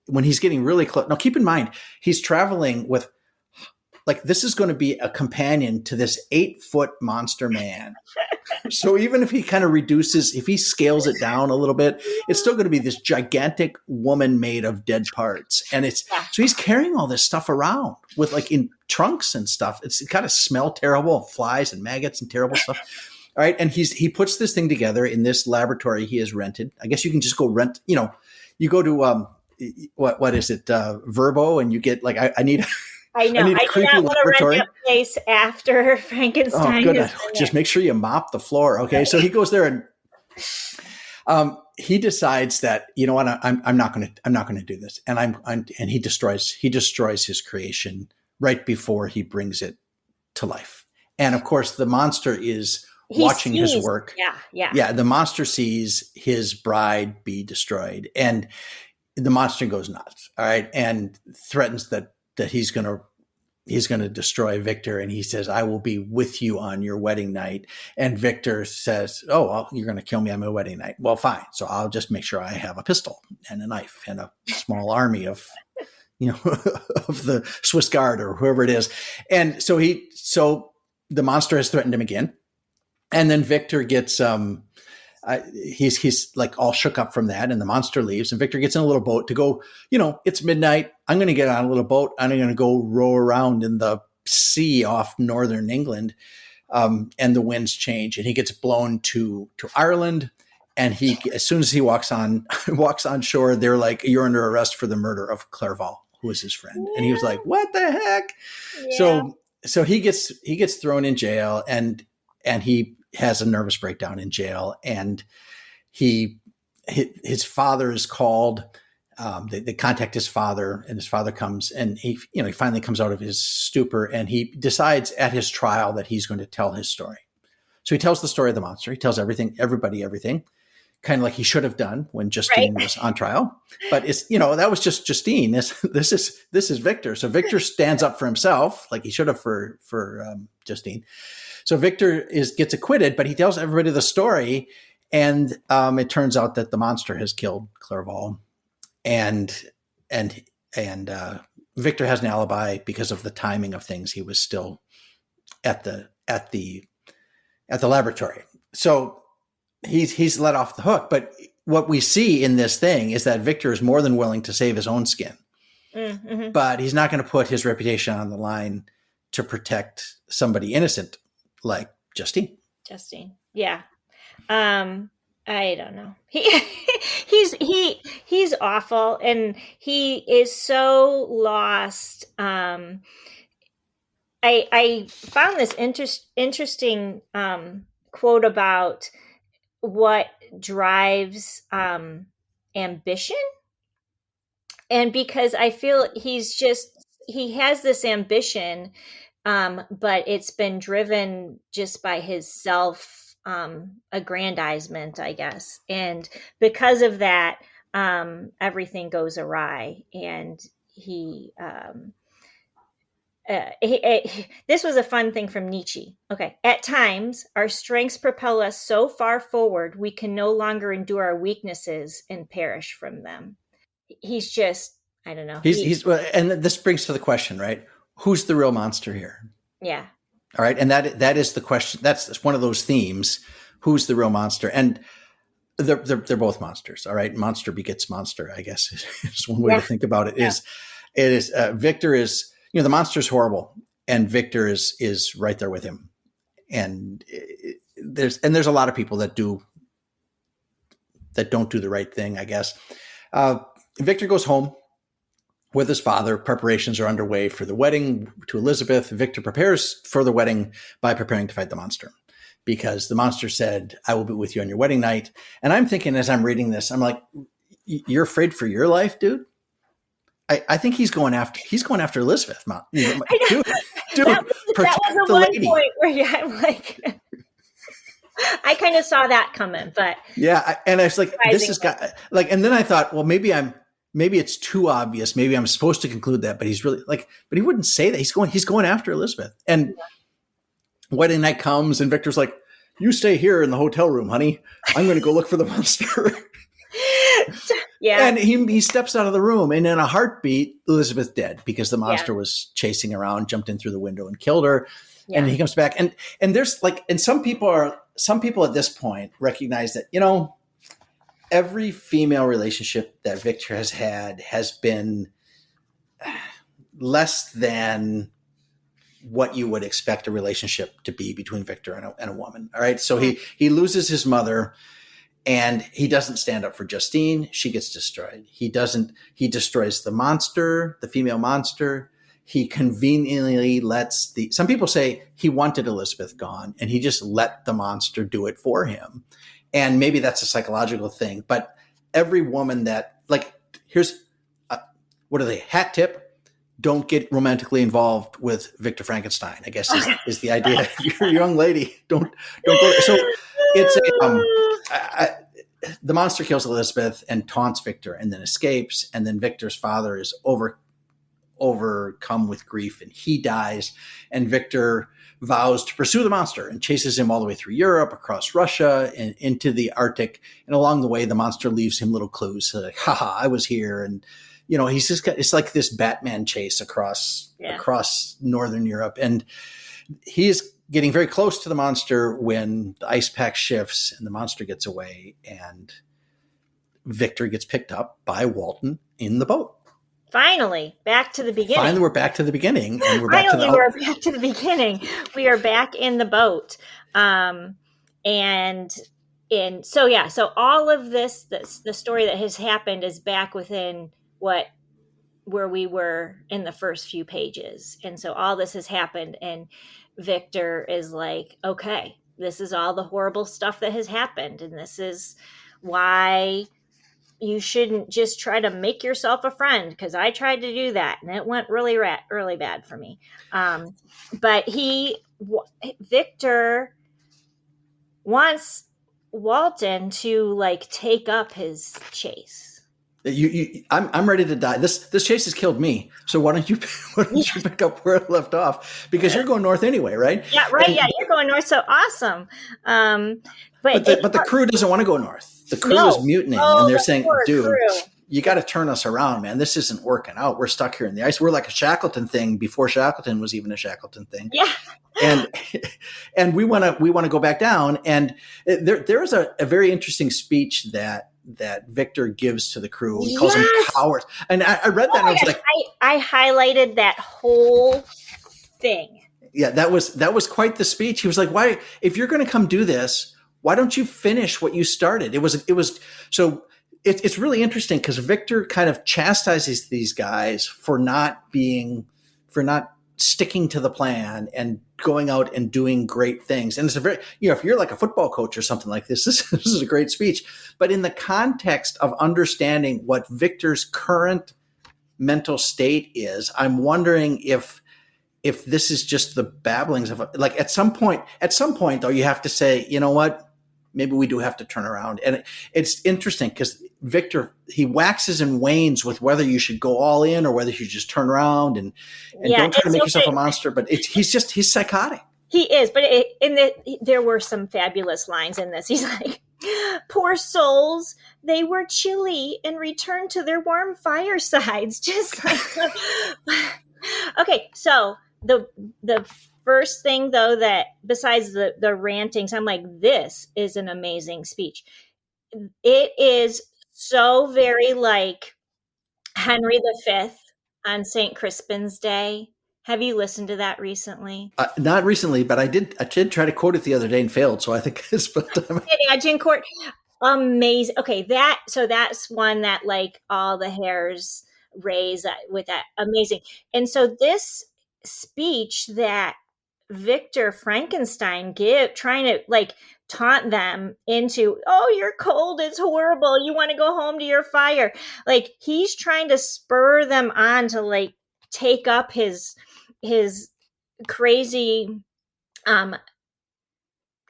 when he's getting really close, now keep in mind, he's traveling with, like, this is going to be a companion to this 8-foot monster man. So even if he kind of if he scales it down a little bit, it's still going to be this gigantic woman made of dead parts. And so he's carrying all this stuff around with, like, in trunks and stuff. It's got to smell terrible, flies and maggots and terrible stuff. All right. And he puts this thing together in this laboratory he has rented. I guess you can just go rent, you go to, what is it? Verbo, and you get, like, I know. I do not want to rent that place after Frankenstein. Oh, good. Just make sure you mop the floor. Okay. So he goes there and he decides that, you know what, I'm not going to do this. And he destroys his creation right before he brings it to life. And of course the monster is watching his work. Yeah. The monster sees his bride be destroyed, and the monster goes nuts. All right. And threatens that he's going to to destroy Victor. And he says, I will be with you on your wedding night. And Victor says, oh, well, you're going to kill me on my wedding night. Well, fine. So I'll just make sure I have a pistol and a knife and a small army of, of the Swiss Guard or whoever it is. And so the monster has threatened him again. And then Victor gets, he's like all shook up from that, and the monster leaves, and Victor gets in a little boat to go, it's midnight. I'm going to get on a little boat. I'm going to go row around in the sea off northern England. And the winds change, and he gets blown to Ireland. And as soon as he walks on shore, they're like, you're under arrest for the murder of Clerval, who was his friend. Yeah. And he was like, what the heck? Yeah. So he gets thrown in jail, and he has a nervous breakdown in jail, and his father is called. They contact his father, and his father comes, and he finally comes out of his stupor, and he decides at his trial that he's going to tell his story. So he tells the story of the monster. He tells everybody everything, kind of like he should have done when Justine was on trial. But it's, that was just Justine. This is Victor. So Victor stands up for himself, like he should have for Justine. So Victor gets acquitted, but he tells everybody the story, and it turns out that the monster has killed Clerval, and Victor has an alibi because of the timing of things. He was still at the laboratory, so he's let off the hook. But what we see in this thing is that Victor is more than willing to save his own skin, but he's not going to put his reputation on the line to protect somebody innocent like Justine. Yeah. I don't know. He's awful, and he is so lost. I found this interesting quote about what drives ambition, and because I feel he has this ambition, but it's been driven just by his aggrandizement, I guess. And because of that, everything goes awry. And this was a fun thing from Nietzsche. Okay. At times, our strengths propel us so far forward, we can no longer endure our weaknesses and perish from them. He's just, I don't know. And this brings to the question, right? Who's the real monster here? Yeah. All right. And that is the question. That's one of those themes. Who's the real monster? And they're both monsters. All right. Monster begets monster, I guess is one way to think about it. Victor is, the monster's horrible, and Victor is right there with him. And there's a lot of people that don't do the right thing, I guess. Victor goes home with his father. Preparations are underway for the wedding to Elizabeth. Victor prepares for the wedding by preparing to fight the monster, because the monster said, I will be with you on your wedding night. And I'm thinking, as I'm reading this, I'm like, you're afraid for your life, dude? I think he's going after Elizabeth. Dude, that was the one point where I'm like, I kind of saw that coming, but yeah. And I was like, this has got like, and then I thought, well, maybe it's too obvious. Maybe I'm supposed to conclude that, but he's really like, but he wouldn't say that. He's going after Elizabeth. And wedding night comes, and Victor's like, you stay here in the hotel room, honey. I'm going to go look for the monster. Yeah. And he steps out of the room, and in a heartbeat, Elizabeth dead, because the monster was chasing around, jumped in through the window and killed her. Yeah. And he comes back, and there's like, and some people at this point recognize that, every female relationship that Victor has had has been less than what you would expect a relationship to be between Victor and a woman. All right. So he loses his mother, and he doesn't stand up for Justine. She gets destroyed. He destroys the monster, the female monster. He conveniently some people say he wanted Elizabeth gone, and he just let the monster do it for him. And maybe that's a psychological thing, but every woman that, like, here's, what are they? Hat tip: don't get romantically involved with Victor Frankenstein, I guess is the idea. If you're a young lady, don't go. So it's the monster kills Elizabeth and taunts Victor, and then escapes. And then Victor's father is overcome with grief, and he dies. And Victor vows to pursue the monster and chases him all the way through Europe, across Russia, and into the Arctic. And along the way, the monster leaves him little clues, like, haha, I was here. And, he's just got, it's like this Batman chase across Northern Europe. And he is getting very close to the monster when the ice pack shifts and the monster gets away, and Victor gets picked up by Walton in the boat. Finally, back to the beginning. Finally, we're back to the beginning. And we're back to the beginning. We are back in the boat. So all of this, the story that has happened is back within where we were in the first few pages. And so all this has happened, and Victor is like, okay, this is all the horrible stuff that has happened. And this is why you shouldn't just try to make yourself a friend, because I tried to do that and it went really bad for me. But Victor wants Walton to take up his chase. I'm ready to die. This chase has killed me. So why don't you pick up where it left off? Because you're going north anyway, right? Yeah, right. And, you're going north. So awesome. But the crew doesn't want to go north. The crew is mutinying, and they're saying, dude, you got to turn us around, man. This isn't working out. We're stuck here in the ice. We're like a Shackleton thing before Shackleton was even a Shackleton thing. Yeah. And we want to go back down. And there is a very interesting speech that Victor gives to the crew. He calls them cowards. And I read that and I was like, I highlighted that whole thing. Yeah, that was quite the speech. He was like, why, if you're going to come do this, why don't you finish what you started? It was so it's really interesting because Victor kind of chastises these guys for not sticking to the plan and going out and doing great things. And it's a very, if you're like a football coach or something like this, this is a great speech. But in the context of understanding what Victor's current mental state is, I'm wondering if this is just the babblings of at some point though, you have to say, you know what? Maybe we do have to turn around. And it's interesting because Victor, he waxes and wanes with whether you should go all in or whether you should just turn around and don't try to make yourself a monster. But he's psychotic. He is. But there were some fabulous lines in this. He's like, poor souls, they were chilly and returned to their warm firesides. Just like, okay. So the first thing, though, that besides the rantings, I'm like, this is an amazing speech. It is so very like Henry V on St. Crispin's Day. Have you listened to that recently? Not recently, but I did try to quote it the other day and failed. So I think it's Agincourt. Amazing. Okay, that's one that all the hairs raise with that. Amazing. And so this speech that Victor Frankenstein trying to taunt them into, oh, you're cold, it's horrible, you want to go home to your fire. He's trying to spur them on to take up his crazy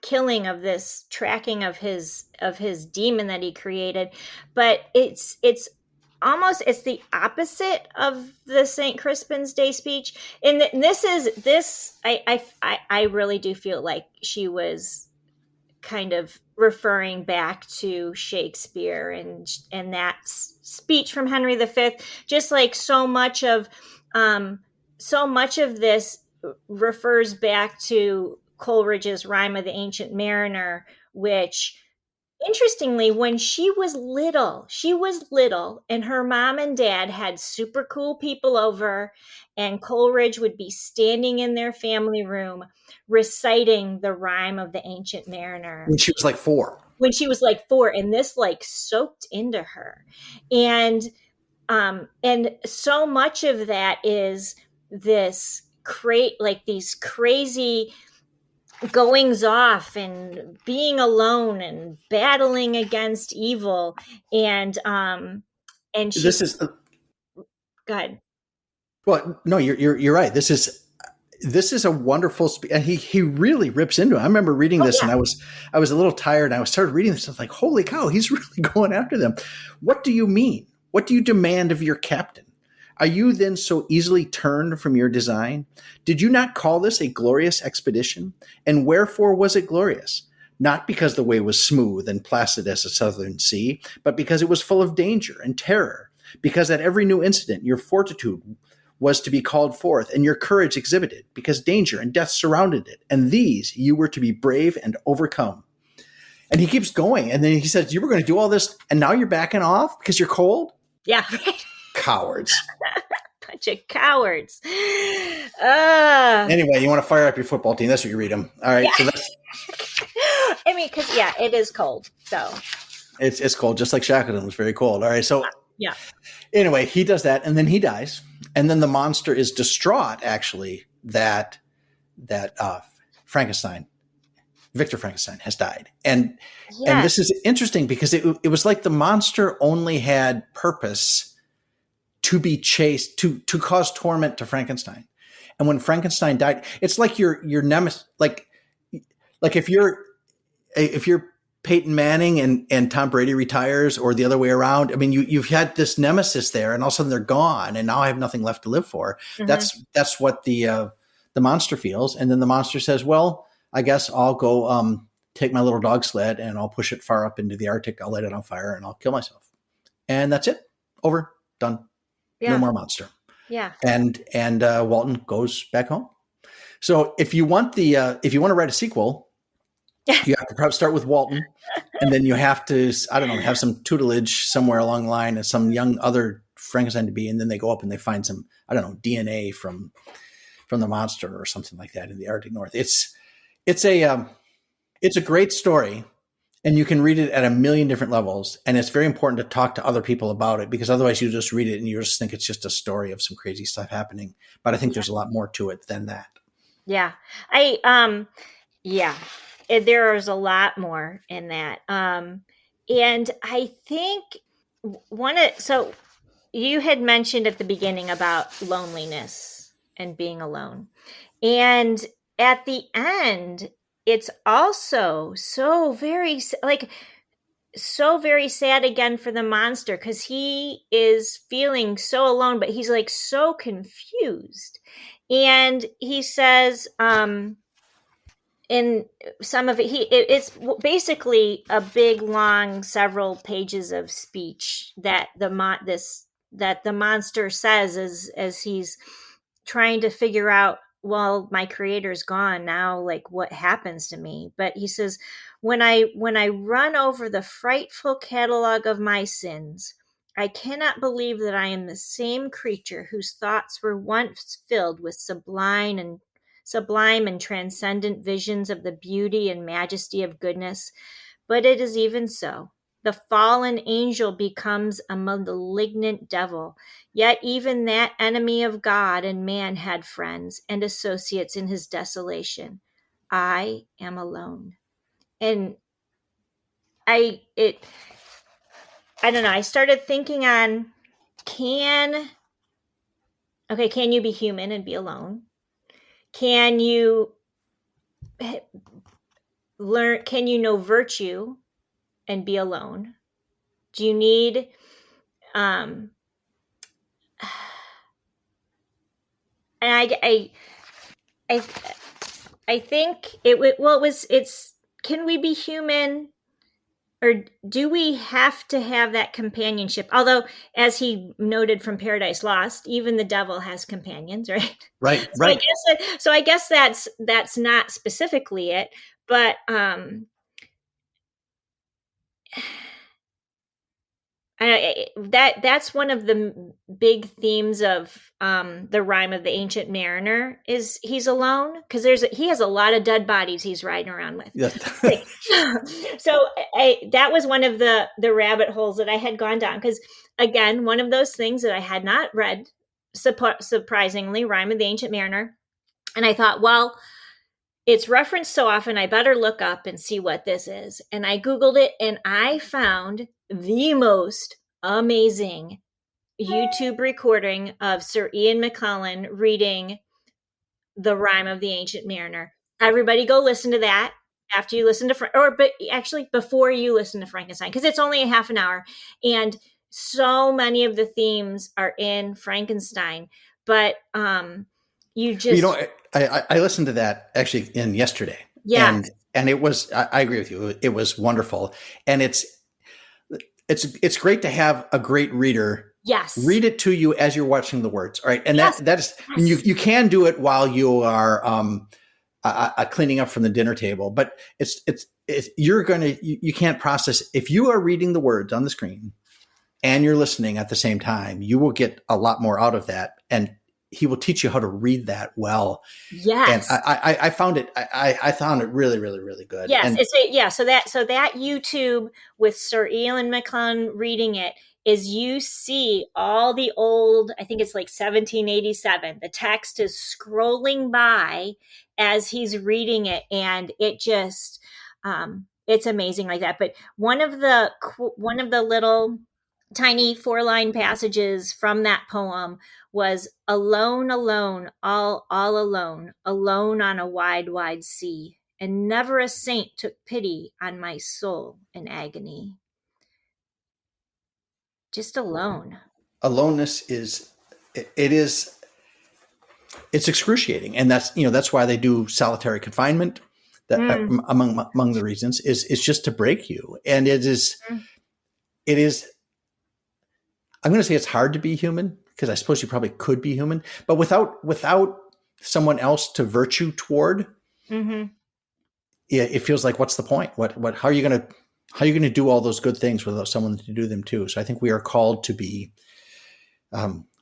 killing of this, tracking of his demon that he created. But it's the opposite of the St. Crispin's Day speech. And I really do feel like she was kind of referring back to Shakespeare and that speech from Henry V. Just so much of this refers back to Coleridge's Rime of the Ancient Mariner, which, interestingly, when she was little and her mom and dad had super cool people over, and Coleridge would be standing in their family room reciting the Rime of the Ancient Mariner. When she was 4. When she was 4, and this soaked into her. And so much of that is this these crazy goings off and being alone and battling against evil. And she, this is go ahead. Well, no, you're right. This is a wonderful speech. And he really rips into it. I remember reading this and I was a little tired, and I started reading this. I was like, holy cow, he's really going after them. What do you mean? What do you demand of your captain? Are you then so easily turned from your design? Did you not call this a glorious expedition? And wherefore was it glorious? Not because the way was smooth and placid as a southern sea, but because it was full of danger and terror, because at every new incident your fortitude was to be called forth and your courage exhibited, because danger and death surrounded it, and these you were to be brave and overcome. And he keeps going, and then he says, you were going to do all this, and now you're backing off because you're cold? Yeah, right. Cowards. Bunch of cowards. Anyway, you want to fire up your football team. That's what you read them. All right. Yeah. So that's. I mean, because, yeah, it is cold. So it's cold, just like Shackleton was very cold. All right. So, yeah. Anyway, he does that, and then he dies. And then the monster is distraught, actually, that Frankenstein, Victor Frankenstein, has died. And this is interesting because it was like the monster only had purpose to be chased, to cause torment to Frankenstein. And when Frankenstein died, it's like your nemesis, like if you're Peyton Manning and Tom Brady retires, or the other way around. I mean, you've had this nemesis there, and all of a sudden they're gone, and now I have nothing left to live for. Mm-hmm. That's what the monster feels. And then the monster says, well, I guess I'll go take my little dog sled and I'll push it far up into the Arctic. I'll light it on fire and I'll kill myself. And that's it. Over. Done. Yeah. No more monster. Yeah. And Walton goes back home. So if you want to write a sequel, you have to probably start with Walton, and then you have to, I don't know, have some tutelage somewhere along the line and some young other Frankenstein to be, and then they go up and they find some, I don't know, DNA from the monster or something like that in the Arctic North. It's a great story, and you can read it at a million different levels. And it's very important to talk to other people about it, because otherwise you just read it and you just think it's just a story of some crazy stuff happening. But I think there's a lot more to it than that. Yeah. There is a lot more in that. And I think so you had mentioned at the beginning about loneliness and being alone. And at the end, it's also so very sad again for the monster, because he is feeling so alone, but he's like so confused. And he says, in some of it, it's basically a big, long, several pages of speech that the monster says as he's trying to figure out, well, my creator's gone now, like what happens to me? But he says, when I run over the frightful catalog of my sins, I cannot believe that I am the same creature whose thoughts were once filled with sublime and transcendent visions of the beauty and majesty of goodness. But it is even so. The fallen angel becomes a malignant devil. Yet even that enemy of God and man had friends and associates in his desolation. I am alone. And I don't know. I started thinking on, can you be human and be alone? Can you know virtue and be alone? Do you need, and I think can we be human, or do we have to have that companionship? Although, as he noted from Paradise Lost, even the devil has companions, right? Right, so right. I guess that's not specifically it, but that's one of the big themes of the Rime of the Ancient Mariner, is he's alone, because he has a lot of dead bodies he's riding around with. Yeah. So that was one of the rabbit holes that I had gone down, because again, one of those things that I had not read, surprisingly, Rime of the Ancient Mariner, and I thought, well, it's referenced so often, I better look up and see what this is. And I Googled it, and I found the most amazing YouTube recording of Sir Ian McKellen reading the Rime of the Ancient Mariner. Everybody go listen to that after you listen to, before you listen to Frankenstein, because it's only a half an hour. And so many of the themes are in Frankenstein, but you just, You know, I listened to that actually in yesterday, yes, and it was, I agree with you. It was wonderful. And it's great to have a great reader yes, read it to you as you're watching the words. All right. And yes, that is, I mean, you can do it while you are cleaning up from the dinner table, but it's you can't process. If you are reading the words on the screen and you're listening at the same time, you will get a lot more out of that. And he will teach you how to read that well. yes. And I found it, I found it really, really, really good. Yes, And so that YouTube with Sir Ian McClellan reading it is, you see all the old, I think it's like 1787. The text is scrolling by as he's reading it, and it just it's amazing like that. But one of the little tiny 4-line passages from that poem was, alone, alone, all alone, alone on a wide, wide sea, and never a saint took pity on my soul in agony. Just alone. aloneness it's excruciating. And that's why they do solitary confinement. That among the reasons is just to break you. And it is, I'm going to say it's hard to be human, because I suppose you probably could be human, but without someone else to virtue toward, it feels like, what's the point? How are you going to do all those good things without someone to do them too? So I think we are called to be,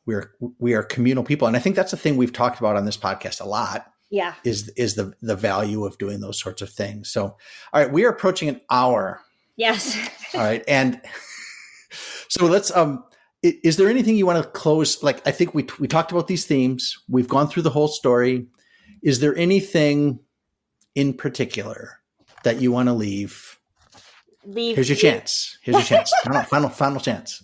we are communal people. And I think that's the thing we've talked about on this podcast a lot. Yeah. Is the value of doing those sorts of things. So, all right, we are approaching an hour. Yes. All right. And so let's, is there anything you want to close? Like, I think we talked about these themes. We've gone through the whole story. Is there anything in particular that you want to leave? Here's your chance. Final chance.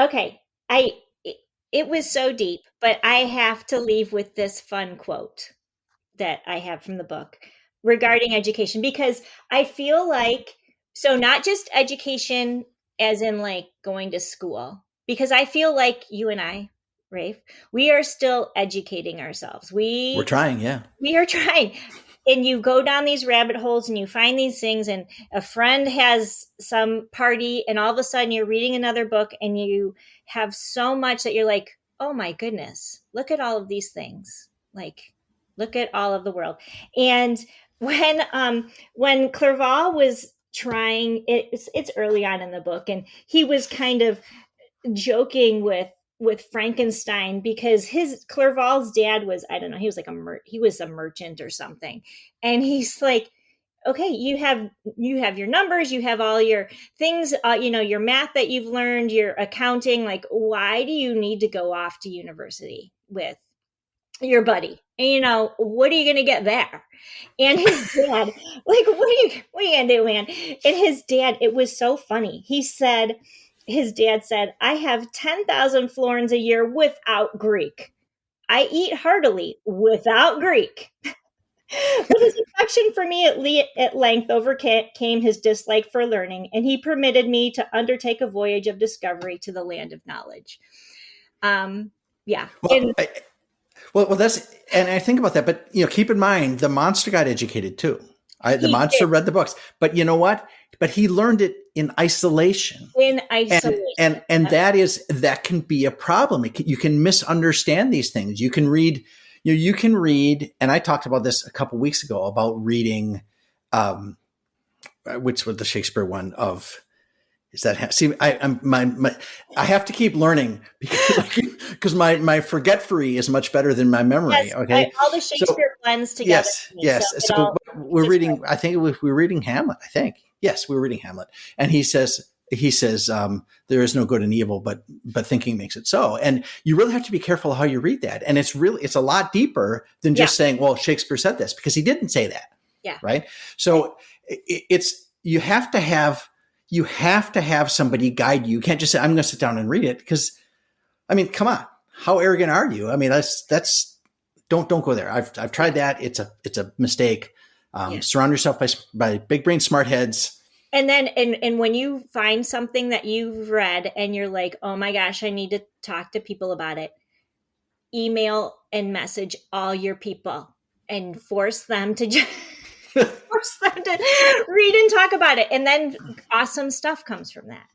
Okay. It was so deep, but I have to leave with this fun quote that I have from the book regarding education, because I feel like, so not just education as in like going to school, because I feel like you and I, Rafe, we are still educating ourselves. We're trying. Yeah. We are trying. And you go down these rabbit holes and you find these things, and a friend has some party, and all of a sudden you're reading another book and you have so much that you're like, oh my goodness, look at all of these things. Like, look at all of the world. And when Clerval was trying, it's early on in the book, and he was kind of joking with Frankenstein, because Clerval's dad was, I don't know, he was like he was a merchant or something. And he's like, okay, you have your numbers, you have all your things, your math that you've learned, your accounting, like, why do you need to go off to university with your buddy? And what are you going to get there? And his dad, like, what are you going to do, man? And his dad, it was so funny. His dad said, I have 10,000 florins a year without Greek. I eat heartily without Greek. But his affection for me at length overcame his dislike for learning, and he permitted me to undertake a voyage of discovery to the land of knowledge. Yeah. Well, that's, and I think about that, but keep in mind, the monster got educated too. The monster read the books, but you know what? But he learned it in isolation. And that can be a problem. You can misunderstand these things. You can read, and I talked about this a couple of weeks ago about reading, which was the Shakespeare one of, is that, see, I have to keep learning because my forget free is much better than my memory. Yes, okay. All the Shakespeare blends together. Yes. So we're reading, I think we're reading Hamlet, I think. Yes, we were reading Hamlet. And he says, there is no good and evil, but thinking makes it so. And you really have to be careful how you read that. And it's a lot deeper than just saying, well, Shakespeare said this, because he didn't say that. Yeah. Right. So you have to have somebody guide you. You can't just say, I'm going to sit down and read it, because, I mean, come on, how arrogant are you? I mean, don't go there. I've tried that. It's a mistake. Surround yourself by big brain smart heads. And then, and when you find something that you've read and you're like, oh my gosh, I need to talk to people about it, email and message all your people and force them to force them to read and talk about it. And then awesome stuff comes from that.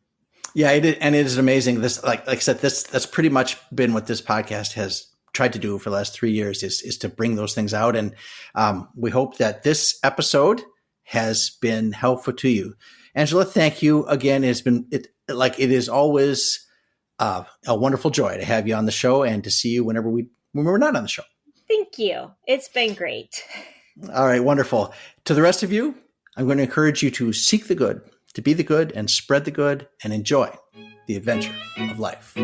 Yeah, and it is amazing. This, like I said, that's pretty much been what this podcast has tried to do for the last 3 years is to bring those things out. And we hope that this episode has been helpful to you. Angela, thank you again. It is always a wonderful joy to have you on the show and to see you when we're not on the show. Thank you. It's been great. All right, wonderful. To the rest of you, I'm going to encourage you to seek the good, to be the good and spread the good and enjoy the adventure of life.